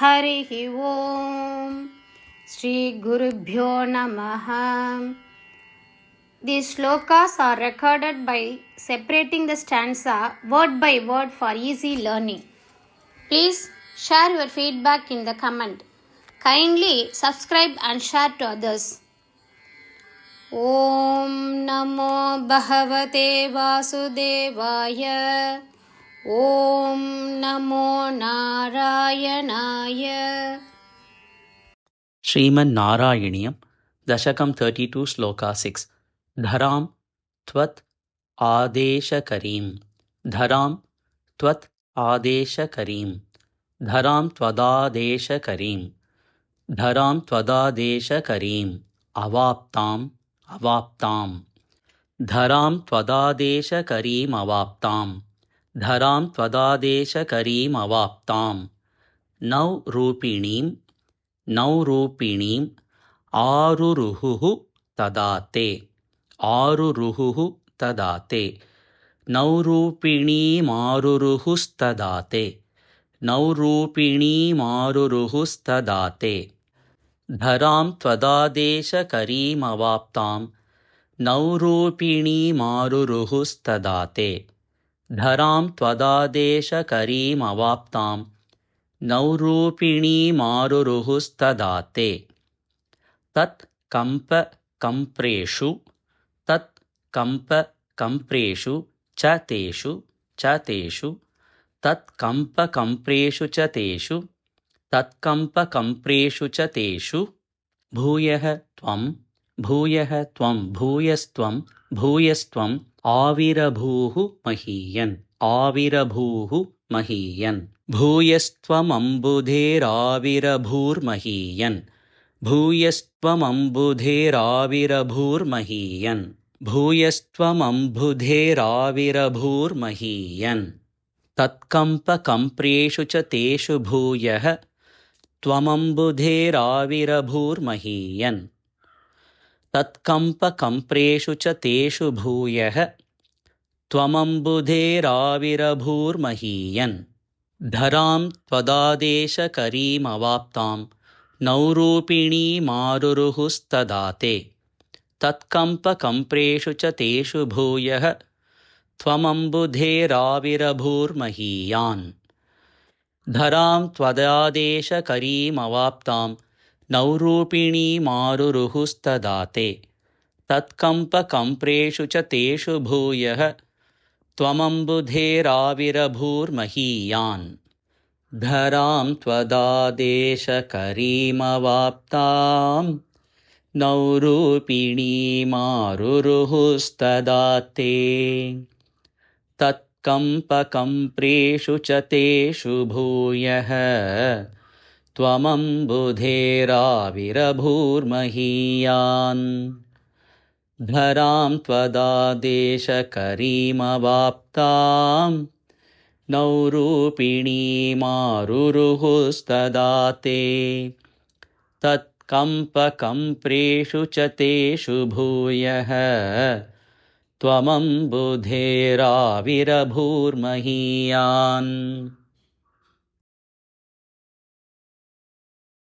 हरिः ओम श्री गुरुभ्यो नमः. These shlokas are recorded by separating the stanza word by word for easy learning. Please share your feedback in the comment. Kindly subscribe and share to others. Om Namo Bhagavate Vasudevaya. Om Namo Narayanaaya. Srimad Narayaniam, Dashakam 32, Sloka 6. Dharam Tvat Adesha Karim. Dharam Tvat Adesha Karim. Dharam Twadadesha Karim. Dharam Twadadesha Karim. Avaptam Avaptam. Dharam Twadadesha Karim Avaptam. Dharam Twadadesha Karim Avaptam. Now Rupinim आरुरुहुः तदाते आरुरुहुः तदाते नौरूपिणीमारुरुहुस्तदाते नौरूपिणीमारुरुहुस्तदाते धरां त्वदादेशकरीमवाप्तां नौरूपिणीमारुरुहुस्तदाते धरां त्वदादेशकरीमवाप्तां नौरूपिणीमारुरुहुस्तदाते तत् कंप कंप्रेषु च तेषु तत् कंप कंप्रेषु च तेषु तत्कंपकंप्रेषु च तेषु भूयः त्वं भूयस्त्वं आविरभूः महीयन् भूयस्त्वमम्बुधेराविरभूर्महीयन् भूयस्त्वमम्बुधेराविरभूर्महीयन् तत्कंपकंप्रेषु च तेषु भूयः त्वमम्बुधेराविरभूर्महीयन् तत्कंपकंप्रेषु च तेषु भूयः त्वमम्बुधेराविरभूर्महीयन् धरां त्वदादेशकरीमवाप्तां नौरूपिणीमारुरुहुस्तदाते तत्कंपकंप्रेषु च तेषु भूयः त्वमम्बुधेराविरभूर्महीयान् धरां त्वदादेशकरीमवाप्तां नौरूपिणीमारुरुहुस्तदाते तत्कंपकंप्रेषु च तेषु भूयः त्वमम्बुधेराविरभूर्महीयान् धरां त्वदादेशकरीमवाप्तां नौरूपिणीमारुरुहुस्तदाते तत्कंपकंप्रेषु च तेषु भूयः त्वमम्बुधेराविरभूर्महीयान् धरां त्वदादेशकरीमवाप्तां नौरूपिणीमारुरुहुस्तदाते तत्कंपकंप्रेषु च तेषु भूयः त्वमम्बुधेराविरभूर्महीयान्